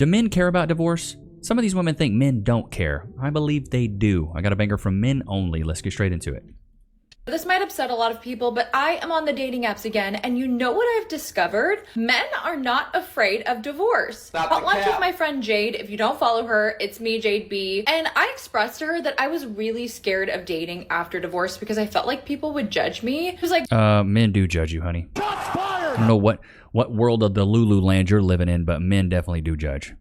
Do men care about divorce? Some of these women think men don't care. I believe they do. I got a banger from Men Only. Let's get straight into it. This might upset a lot of people, but I am on the dating apps again, and you know what I've discovered? Men are not afraid of divorce. Hot lunch with my friend Jade. If you don't follow her, it's me, Jade B. And I expressed to her that I was really scared of dating after divorce because I felt like people would judge me. It was like, men do judge you, honey. I don't know what world of the Lulu land you're living in, but men definitely do judge.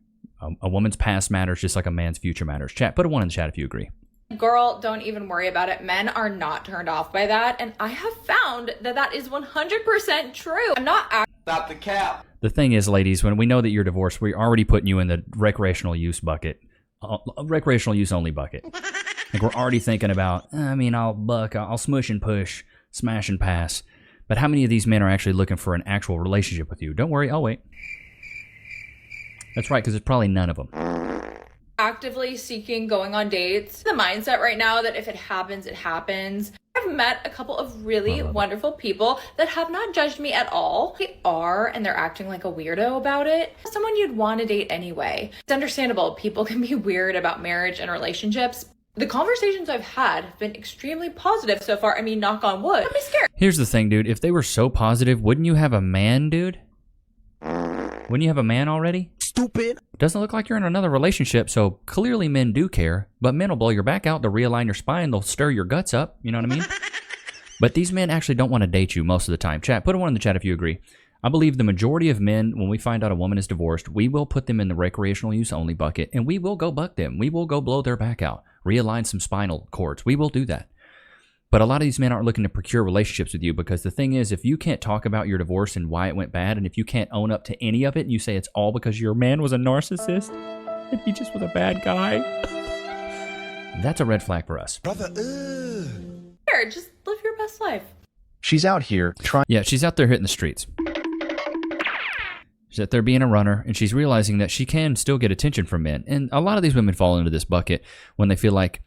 A woman's past matters just like a man's future matters. Chat, put a 1 in the chat if you agree. girl, don't even worry about it. Men are not turned off by that. And I have found that that is 100% true. I'm not Stop the cap. The thing is, ladies, when we know that you're divorced, we're already putting you in the recreational use bucket. Recreational use only bucket. Like, we're already thinking about, I'll smush and push, smash and pass. But how many of these men are actually looking for an actual relationship with you? Don't worry, I'll wait. That's right, because it's probably none of them. actively seeking going on dates. The mindset right now that if it happens, it happens. I've met a couple of really wonderful people that have not judged me at all. They are, and they're acting like a weirdo about it. Someone you'd want to date anyway. It's understandable. People can be weird about marriage and relationships. The conversations I've had have been extremely positive so far. I mean, knock on wood. I'd be scared. Here's the thing, dude. If they were so positive, wouldn't you have a man, dude? Wouldn't you have a man already? Stupid. Doesn't look like you're in another relationship, so clearly men do care. But men will blow your back out, they'll realign your spine, they'll stir your guts up, you know what I mean? But these men actually don't want to date you most of the time. Chat, put a 1 in the chat if you agree. I believe the majority of men, when we find out a woman is divorced, we will put them in the recreational use only bucket, and we will go buck them. We will go blow their back out, realign some spinal cords. We will do that. But a lot of these men aren't looking to procure relationships with you, because the thing is, if you can't talk about your divorce and why it went bad, and if you can't own up to any of it, and you say it's all because your man was a narcissist, and he just was a bad guy, that's a red flag for us. Brother, Here, just live your best life. She's out here trying. Yeah, she's out there hitting the streets. She's out there being a runner, and she's realizing that she can still get attention from men. And a lot of these women fall into this bucket when they feel like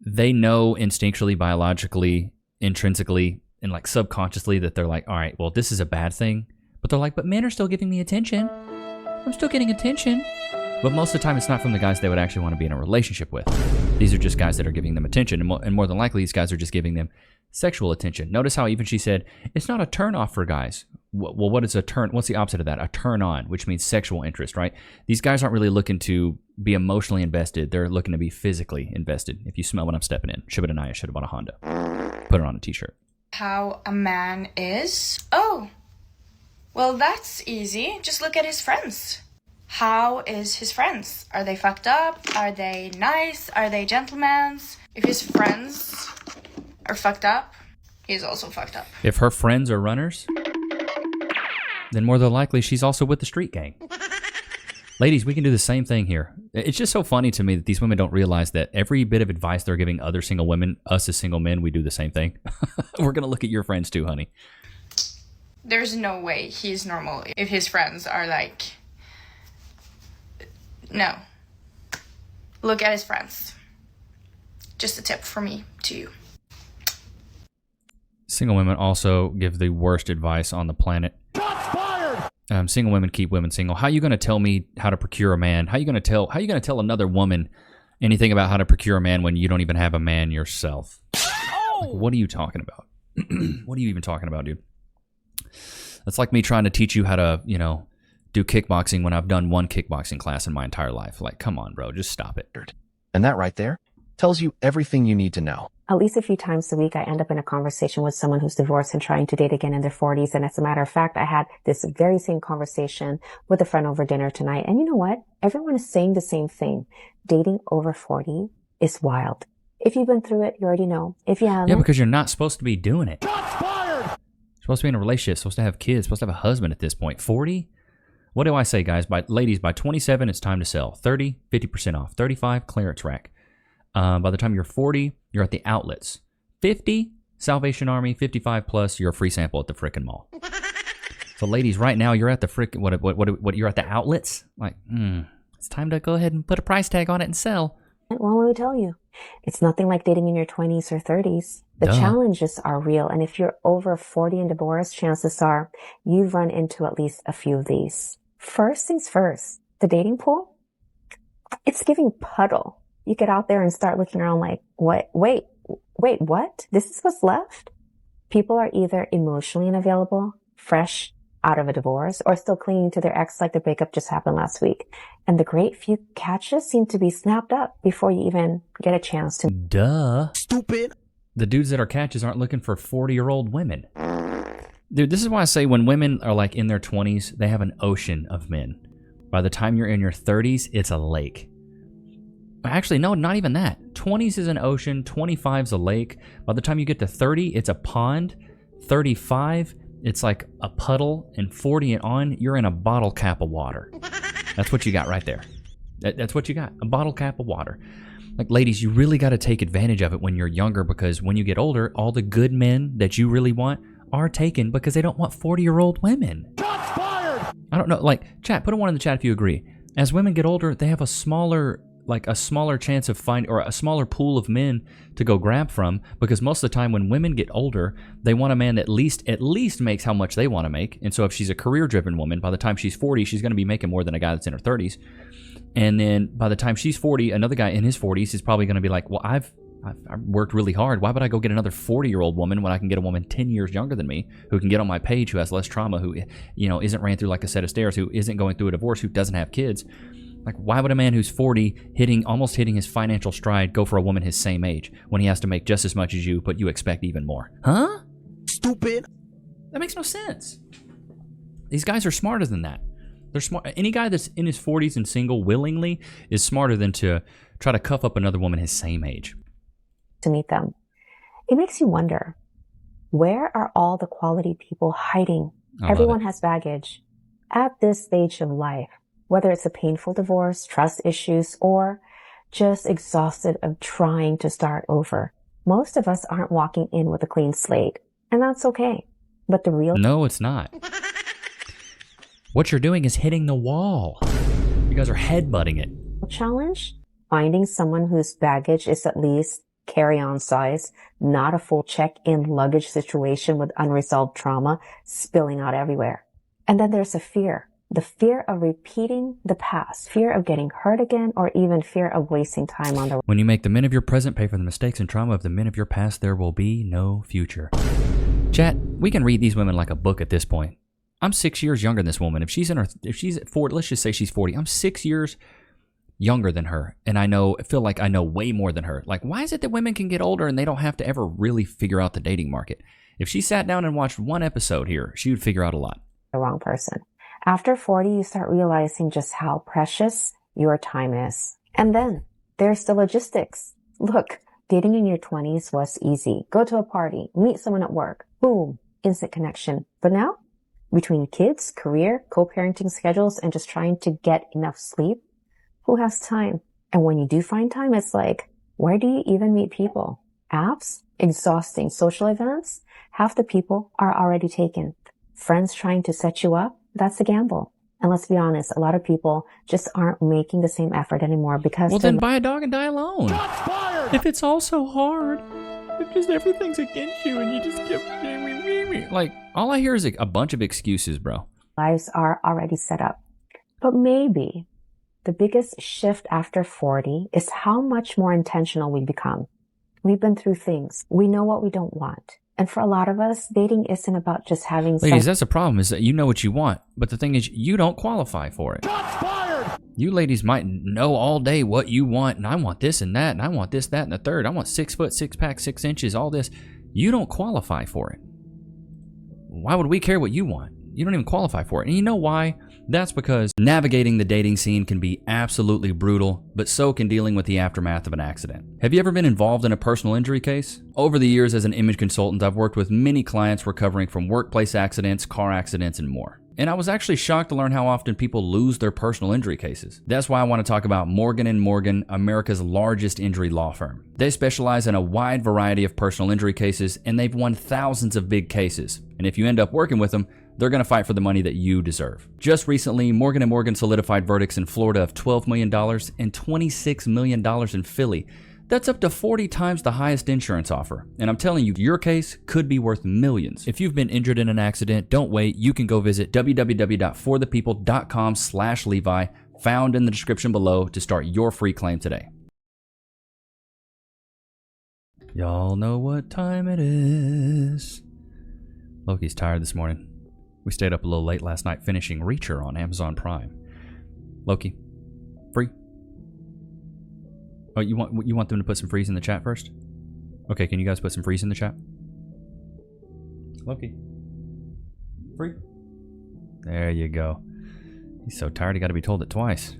they know instinctually, biologically, intrinsically, and like subconsciously that they're like, all right, well, this is a bad thing. But they're like, but men are still giving me attention. I'm still getting attention. But most of the time, it's not from the guys they would actually want to be in a relationship with. These are just guys that are giving them attention. And more than likely, these guys are just giving them sexual attention. Notice how even she said, it's not a turn off for guys. Well, what is a turn? What's the opposite of that? A turn on, which means sexual interest, right? These guys aren't really looking to be emotionally invested. They're looking to be physically invested. If you smell what I'm stepping in, Shibanaya should have bought a Honda. Put it on a t-shirt. How a man is? Oh, well, that's easy. Just look at his friends. How is his friends? Are they fucked up? Are they nice? Are they gentlemen? If his friends are fucked up, he's also fucked up. If her friends are runners, then more than likely she's also with the street gang. Ladies, we can do the same thing here. It's just so funny to me that these women don't realize that every bit of advice they're giving other single women, us as single men, we do the same thing. We're going to look at your friends too, honey. There's no way he's normal if his friends are like... No. Look at his friends. Just a tip from me to you. Single women also give the worst advice on the planet. Single women keep women single. How are you going to tell me how to procure a man? How are you going to tell another woman anything about how to procure a man when you don't even have a man yourself? Like, what are you talking about? What are you even talking about, dude? That's like me trying to teach you how to, do kickboxing when I've done one kickboxing class in my entire life. Like, come on, bro, just stop it. And that right there tells you everything you need to know. At least a few times a week, I end up in a conversation with someone who's divorced and trying to date again in their 40s. And as a matter of fact, I had this very same conversation with a friend over dinner tonight. And you know what? Everyone is saying the same thing. Dating over 40 is wild. If you've been through it, you already know. If you haven't... Yeah, because you're not supposed to be doing it. You're supposed to be in a relationship, supposed to have kids, supposed to have a husband at this point. 40? What do I say, guys? Ladies, by 27, it's time to sell. 30, 50% off. 35, clearance rack. By the time you're 40, you're at the outlets. 50, Salvation Army. 55 plus, you're a free sample at the frickin' mall. So, ladies, right now you're at the frickin' what? You're at the outlets. Like, it's time to go ahead and put a price tag on it and sell. Well, let me tell you, it's nothing like dating in your 20s or 30s. The challenges are real, and if you're over 40 and divorced, chances are you've run into at least a few of these. First things first, the dating pool, it's giving puddle. You get out there and start looking around like, what? Wait, what? This is what's left? People are either emotionally unavailable, fresh out of a divorce, or still clinging to their ex like the breakup just happened last week. And the great few catches seem to be snapped up before you even get a chance to. Duh. Stupid. The dudes that are catches aren't looking for 40-year-old women. Dude, this is why I say when women are like in their 20s, they have an ocean of men. By the time you're in your 30s, it's a lake. Actually, no, not even that. 20s is an ocean, 25 is a lake. By the time you get to 30, it's a pond. 35, it's like a puddle. And 40 and on, you're in a bottle cap of water. That's what you got right there. That's what you got, a bottle cap of water. Like, ladies, you really got to take advantage of it when you're younger, because when you get older, all the good men that you really want are taken because they don't want 40-year-old women. Shots fired. I don't know. Like, chat, put a 1 in the chat if you agree. As women get older, they have a smaller chance of finding, or a smaller pool of men to go grab from, because most of the time when women get older, they want a man that at least makes how much they want to make. And so if she's a career-driven woman, by the time she's 40, she's going to be making more than a guy that's in her 30s. And then by the time she's 40, another guy in his 40s is probably going to be like, well, I've worked really hard. Why would I go get another 40-year-old woman when I can get a woman 10 years younger than me, who can get on my page, who has less trauma, who, isn't ran through like a set of stairs, who isn't going through a divorce, who doesn't have kids. Like, why would a man who's 40, almost hitting his financial stride, go for a woman his same age when he has to make just as much as you, but you expect even more? Huh? Stupid. That makes no sense. These guys are smarter than that. They're smart. Any guy that's in his 40s and single willingly is smarter than to try to cuff up another woman his same age. To meet them. It makes you wonder, where are all the quality people hiding? Everyone has baggage at this stage of life, whether it's a painful divorce, trust issues, or just exhausted of trying to start over. Most of us aren't walking in with a clean slate, and that's okay. But the real... No, it's not. What you're doing is hitting the wall. You guys are headbutting it. challenge, finding someone whose baggage is at least carry-on size, not a full check-in luggage situation with unresolved trauma spilling out everywhere. And then there's the fear of repeating the past, fear of getting hurt again, or even fear of wasting time on the... When you make the men of your present pay for the mistakes and trauma of the men of your past, there will be no future. Chat, we can read these women like a book at this point. I'm 6 years younger than this woman. If she's at 40, let's just say she's 40. I'm 6 years younger than her, and I feel like I know way more than her. Like, why is it that women can get older and they don't have to ever really figure out the dating market? If she sat down and watched one episode here, she would figure out a lot. The wrong person. After 40, you start realizing just how precious your time is. And then there's the logistics. Look, dating in your 20s was easy. Go to a party, meet someone at work, boom, instant connection. But now, between kids, career, co-parenting schedules, and just trying to get enough sleep, who has time? And when you do find time, it's like, where do you even meet people? Apps? Exhausting social events? Half the people are already taken. Friends trying to set you up? That's a gamble. And let's be honest, a lot of people just aren't making the same effort anymore because... Well, then buy a dog and die alone. Shots fired! If it's all so hard, if just everything's against you and you just get... Like, all I hear is a bunch of excuses, bro. Lives are already set up. But maybe the biggest shift after 40 is how much more intentional we become. We've been through things. We know what we don't want. And for a lot of us, dating isn't about just having... Ladies, that's the problem, is that you know what you want. But the thing is, you don't qualify for it. Shots fired! You ladies might know all day what you want, and I want this and that, and I want this, that, and the third. I want 6 foot, 6 pack, 6 inches, all this. You don't qualify for it. Why would we care what you want? You don't even qualify for it. And you know why? That's because navigating the dating scene can be absolutely brutal, but so can dealing with the aftermath of an accident. Have you ever been involved in a personal injury case? Over the years as an image consultant, I've worked with many clients recovering from workplace accidents, car accidents, and more. And I was actually shocked to learn how often people lose their personal injury cases. That's why I want to talk about Morgan & Morgan, America's largest injury law firm. They specialize in a wide variety of personal injury cases, and they've won thousands of big cases. And if you end up working with them, they're going to fight for the money that you deserve. Just recently, Morgan & Morgan solidified verdicts in Florida of $12 million and $26 million in Philly. That's up to 40 times the highest insurance offer. And I'm telling you, your case could be worth millions. If you've been injured in an accident, don't wait. You can go visit www.forthepeople.com/Levi, found in the description below, to start your free claim today. Y'all know what time it is. Loki's tired this morning. We stayed up a little late last night finishing Reacher on Amazon Prime. Loki, free? Oh, you want them to put some freeze in the chat first? Okay, can you guys put some freeze in the chat? Loki. Free? There you go. He's so tired he got to be told it twice.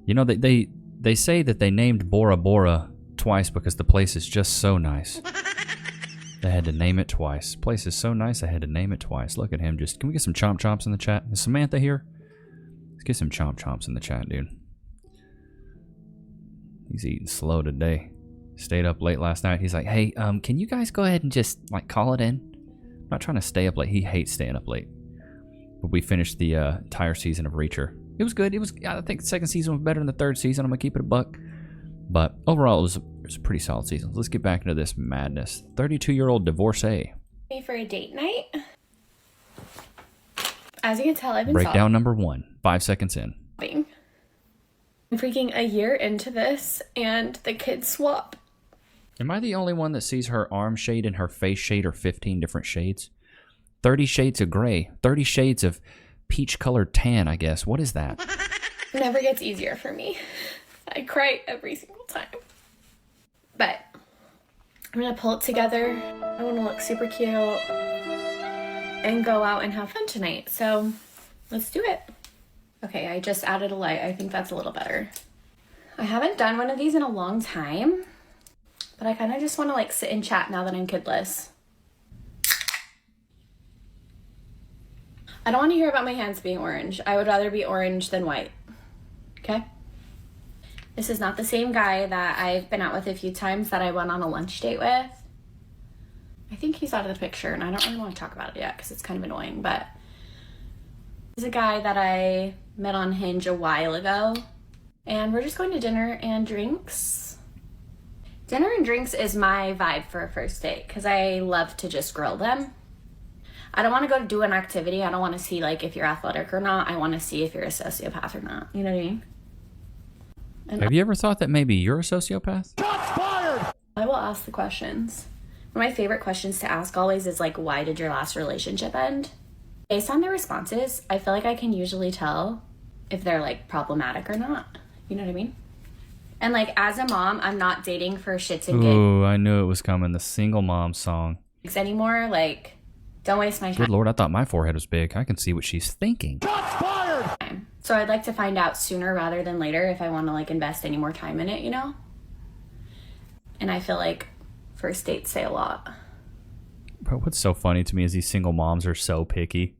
You know, they say that they named Bora Bora twice because the place is just so nice. They had to name it twice. Place is so nice, I had to name it twice. Look at him just... Can we get some chomp chomps in the chat? Is Samantha here? Let's get some chomp chomps in the chat, dude. He's eating slow today. Stayed up late last night. He's like, hey, can you guys go ahead and just, like, call it in? I'm not trying to stay up late. He hates staying up late. But we finished the entire season of Reacher. It was good. I think the second season was better than the third season. I'm going to keep it a buck. But overall, it was a pretty solid season. Let's get back into this madness. 32-year-old divorcee. Me for a date night. As you can tell, I've been Breakdown number 1. 5 seconds in. sobbing. I'm freaking a year into this, and the kids swap. Am I the only one that sees her arm shade and her face shade are 15 different shades? 30 shades of gray. 30 shades of peach-colored tan, I guess. What is that? It never gets easier for me. I cry every single time. But I'm going to pull it together. I want to look super cute and go out and have fun tonight. So let's do it. Okay, I just added a light. I think that's a little better. I haven't done one of these in a long time, but I kind of just want to like sit and chat now that I'm kidless. I don't want to hear about my hands being orange. I would rather be orange than white. Okay? This is not the same guy that I've been out with a few times that I went on a lunch date with. I think he's out of the picture, and I don't really want to talk about it yet because it's kind of annoying, but he's a guy that I met on Hinge a while ago, and we're just going to dinner and drinks. Dinner and drinks is my vibe for a first date because I love to just grill them. I don't want to go do an activity. I don't want to see like if you're athletic or not. I want to see if you're a sociopath or not. You know what I mean? And Have you ever thought that maybe you're a sociopath? Shots fired! I will ask the questions. One of my favorite questions to ask always is like, why did your last relationship end? Based on their responses, I feel like I can usually tell if they're like problematic or not. You know what I mean? And like as a mom, I'm not dating for shits and gigs Ooh, I knew it was coming. The single mom song. anymore. Like, don't waste my Good time. Lord, I thought my forehead was big. I can see what she's thinking. Shots fired! So I'd like to find out sooner rather than later if I want to like invest any more time in it, you know? And I feel like first dates say a lot. Bro, what's so funny to me is these single moms are so picky.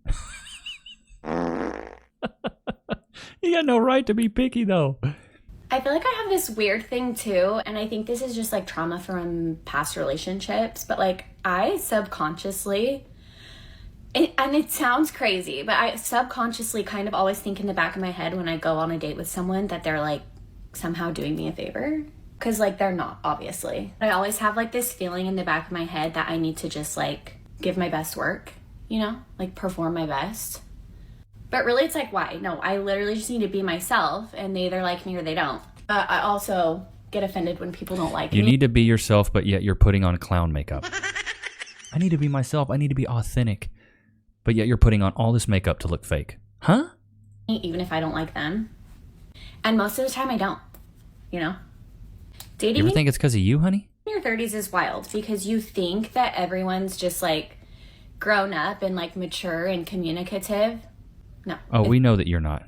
You got no right to be picky, though. I feel like I have this weird thing too, and I think this is just like trauma from past relationships, but like I subconsciously, and it sounds crazy, but I subconsciously kind of always think in the back of my head when I go on a date with someone that they're like somehow doing me a favor. Because like they're not, obviously. I always have like this feeling in the back of my head that I need to just like give my best work, you know, like perform my best. But really it's like, why? No, I literally just need to be myself and they either like me or they don't. I also get offended when people don't like me. You need to be yourself, but yet you're putting on clown makeup. I need to be myself. I need to be authentic. But yet you're putting on all this makeup to look fake. Huh? Even if I don't like them. And most of the time I don't, you know? Dating You ever think it's because of you, honey? in your 30s is wild because you think that everyone's just like grown up and like mature and communicative. No. Oh, we know that you're not.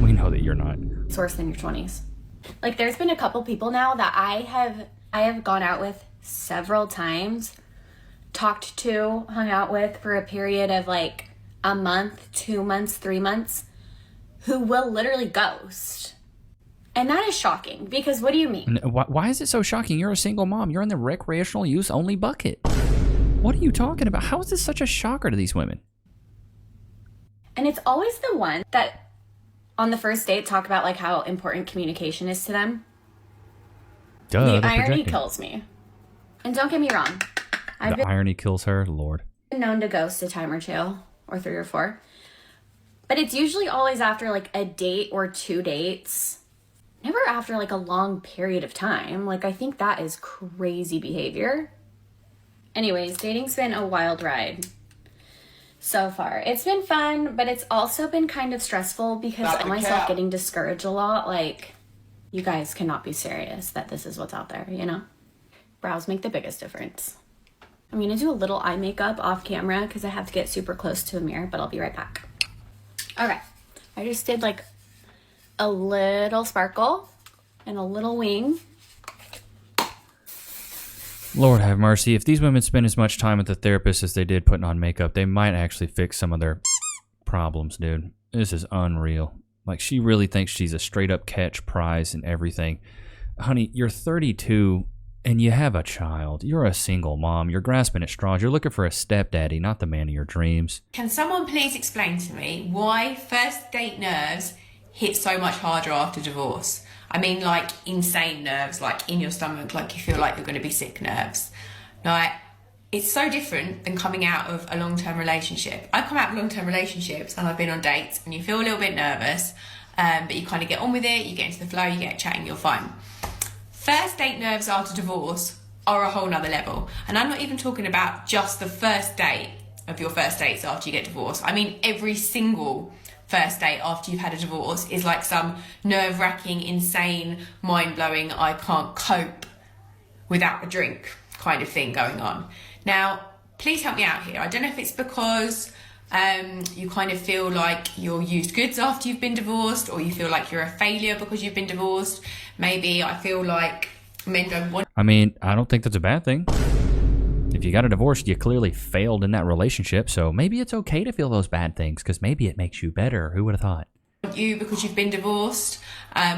We know that you're not. It's worse than your 20s. Like there's been a couple people now that I have gone out with several times, talked to, hung out with for a period of like a month, 2 months, 3 months, who will literally ghost. And that is shocking because what do you mean? Why is it so shocking? You're a single mom. You're in the recreational use only bucket. What are you talking about? How is this such a shocker to these women? And it's always the one that on the first date talk about like how important communication is to them. Duh, The they're irony projecting. kills me. And don't get me wrong, I've The irony kills her, Lord. been known to ghost a time or two, or 3 or 4. But it's usually always after like a date or 2 dates. Never after like a long period of time. Like, I think that is crazy behavior. Anyways, dating's been a wild ride so far. It's been fun, but it's also been kind of stressful because I myself getting discouraged a lot. Like, you guys cannot be serious that this is what's out there, you know? Brows make the biggest difference. I'm gonna do a little eye makeup off camera because I have to get super close to a mirror, but I'll be right back. Okay, I just did like a little sparkle and a little wing. Lord have mercy. If these women spend as much time with the therapist as they did putting on makeup, they might actually fix some of their problems, dude. This is unreal. Like, she really thinks she's a straight up catch prize and everything. Honey, you're 32 and you have a child. You're a single mom. You're grasping at straws. You're looking for a stepdaddy, not the man of your dreams. Can someone please explain to me why first date nerves hit so much harder after divorce? I mean, like, insane nerves, like in your stomach, like you feel like you're going to be sick nerves. Like, it's so different than coming out of a long-term relationship. I've come out of long-term relationships and I've been on dates and you feel a little bit nervous, but you kind of get on with it, you get into the flow, you get chatting, you're fine. First date nerves after divorce are a whole nother level. And I'm not even talking about just the first date of your first dates after you get divorced. I mean, every single first date after you've had a divorce is like some nerve-wracking, insane, mind-blowing, I can't cope without a drink kind of thing going on. Now, please help me out here. I don't know if it's because you kind of feel like you're used goods after you've been divorced, or you feel like you're a failure because you've been divorced. Maybe I feel like men don't want... I mean, I don't think that's a bad thing. If you got a divorce, you clearly failed in that relationship, so maybe it's okay to feel those bad things, because maybe it makes you better. Who would have thought? You because you've been divorced,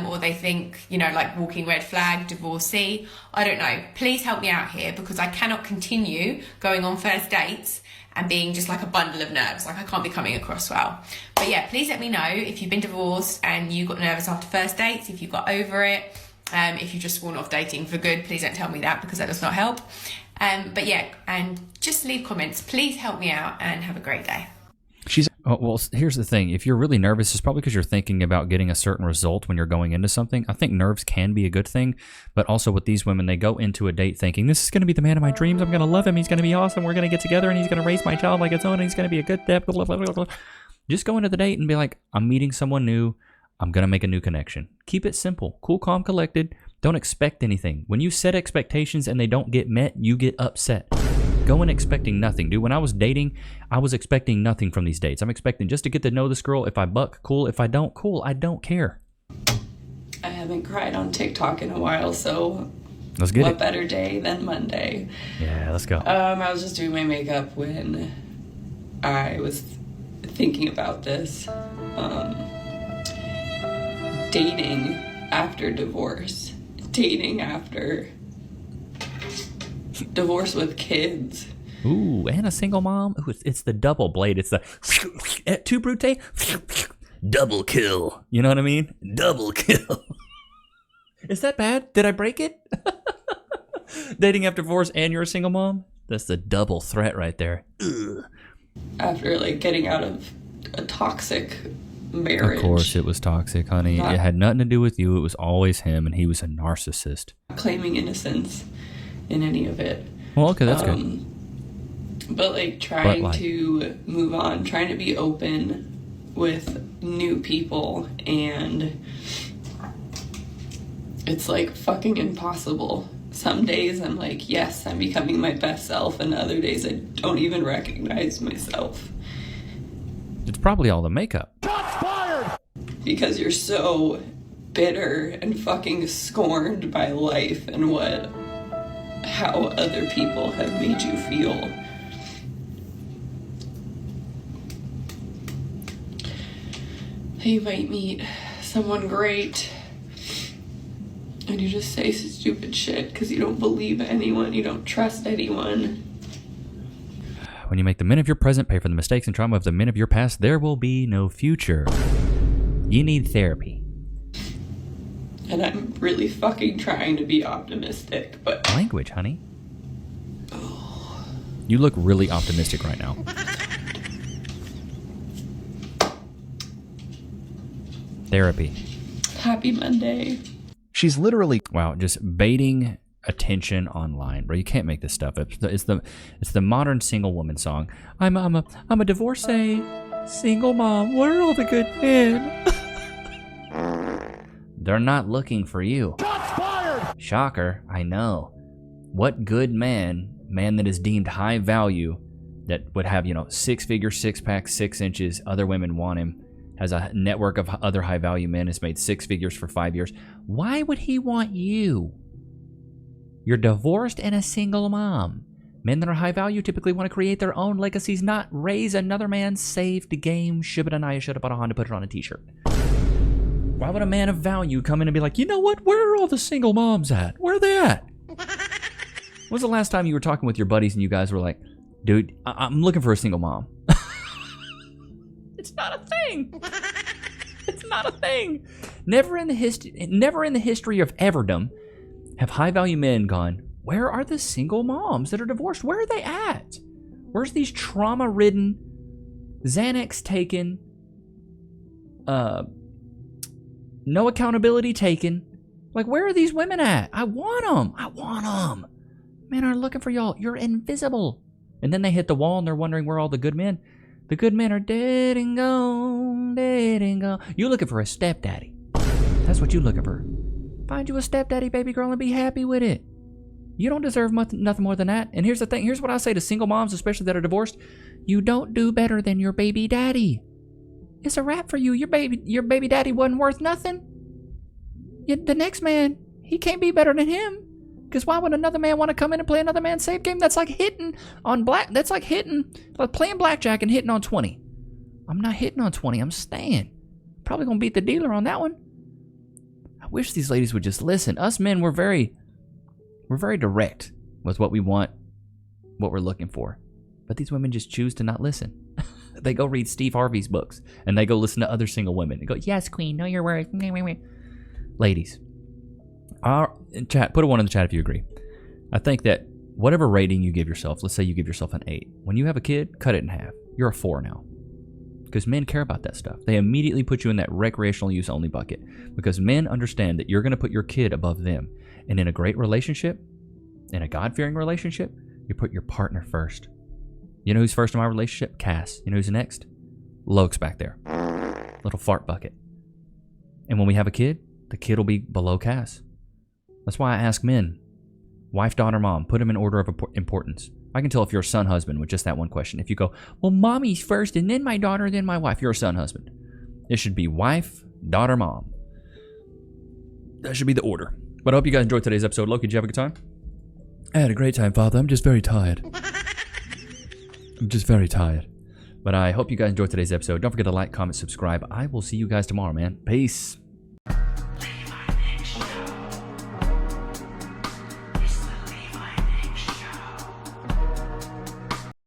or they think, you know, like walking red flag, divorcee. I don't know. Please help me out here, because I cannot continue going on first dates and being just like a bundle of nerves. Like, I can't be coming across well. But yeah, please let me know if you've been divorced and you got nervous after first dates, if you got over it, if you just sworn off dating for good. Please don't tell me that, because that does not help. But yeah, and just leave comments. Please help me out and have a great day. Well, here's the thing. If you're really nervous, it's probably because you're thinking about getting a certain result when you're going into something. I think nerves can be a good thing, but also with these women, they go into a date thinking, this is going to be the man of my dreams. I'm going to love him. He's going to be awesome. We're going to get together and he's going to raise my child like its own. And he's going to be a good dad. Blah, blah, blah, blah. Just go into the date and be like, I'm meeting someone new. I'm going to make a new connection. Keep it simple. Cool, calm, collected. Don't expect anything. When you set expectations and they don't get met, you get upset. Go in expecting nothing, dude. When I was dating, I was expecting nothing from these dates. I'm expecting just to get to know this girl. If I buck, cool. If I don't, cool. I don't care. I haven't cried on TikTok in a while, so Let's get it. What better day than Monday? Yeah, let's go. I was just doing my makeup when I was thinking about this. Dating after divorce. Dating after divorce with kids. Ooh, and a single mom. Ooh, it's the double blade. It's the two brute. Double kill. You know what I mean? Double kill. Is that bad? Did I break it? Dating after divorce and you're a single mom? That's the double threat right there. Ugh. After like getting out of a toxic marriage. Of course it was toxic, honey. It had nothing to do with you. It was always him, and he was a narcissist. Claiming innocence in any of it. Well, okay, that's good. But like trying to move on, trying to be open with new people, and it's like fucking impossible. Some days I'm like, yes, I'm becoming my best self, and other days I don't even recognize myself. It's probably all the makeup. Shots fired! Because you're so bitter and fucking scorned by life and how other people have made you feel. You might meet someone great and you just say stupid shit because you don't believe anyone, you don't trust anyone. When you make the men of your present pay for the mistakes and trauma of the men of your past, there will be no future. You need therapy. And I'm really fucking trying to be optimistic, but... Language, honey. You look really optimistic right now. Therapy. Happy Monday. She's literally... Wow, just baiting attention online, bro. You can't make this stuff up. It's the modern single woman song. I'm a divorcee, single mom. Where are all the good men? They're not looking for you. Shots fired! Shocker, I know. What good man that is deemed high value, that would have, 6-figure, 6-pack, 6 inches, other women want him, has a network of other high value men, has made 6 figures for 5 years. Why would he want you? You're divorced and a single mom. Men that are high value typically want to create their own legacies, not raise another man's saved game. Shibba-da-naya, should have bought a Honda, put it on a t-shirt. Why would a man of value come in and be like, you know what? Where are all the single moms at? Where are they at? When was the last time you were talking with your buddies and you guys were like, dude, I'm looking for a single mom? It's not a thing. It's not a thing. Never in the history of everdom have high value men gone, where are the single moms that are divorced? Where are they at? Where's these trauma ridden, Xanax taken, no accountability taken? Like, where are these women at? I want them. Men are looking for y'all. You're invisible. And then they hit the wall and they're wondering where all the good men. The good men are dead and gone, dead and gone. You're looking for a stepdaddy. That's what you're looking for. Find you a stepdaddy, baby girl, and be happy with it. You don't deserve nothing more than that. And here's the thing. Here's what I say to single moms, especially that are divorced. You don't do better than your baby daddy. It's a wrap for you. Your baby daddy wasn't worth nothing. The next man, he can't be better than him. Because why would another man want to come in and play another man's save game? That's like playing blackjack and hitting on 20. I'm not hitting on 20. I'm staying. Probably going to beat the dealer on that one. I wish these ladies would just listen. Us men, we're very direct with what we want, what we're looking for. But these women just choose to not listen. They go read Steve Harvey's books, and they go listen to other single women and go, yes, queen, know your worth. Ladies, chat, put a 1 in the chat if you agree. I think that whatever rating you give yourself, let's say you give yourself an 8. When you have a kid, cut it in half. You're a 4 now. Because men care about that stuff. They immediately put you in that recreational use only bucket. Because men understand that you're going to put your kid above them. And in a great relationship, in a God-fearing relationship, you put your partner first. You know who's first in my relationship? Cass. You know who's next? Lokes back there. Little fart bucket. And when we have a kid, the kid will be below Cass. That's why I ask men, wife, daughter, mom, put them in order of importance. I can tell if you're a son husband with just that one question. If you go, well, mommy's first, and then my daughter, then my wife, you're a son husband. It should be wife, daughter, mom. That should be the order. But I hope you guys enjoyed today's episode. Loki, did you have a good time? I had a great time, Father. I'm just very tired. But I hope you guys enjoyed today's episode. Don't forget to like, comment, subscribe. I will see you guys tomorrow, man. Peace.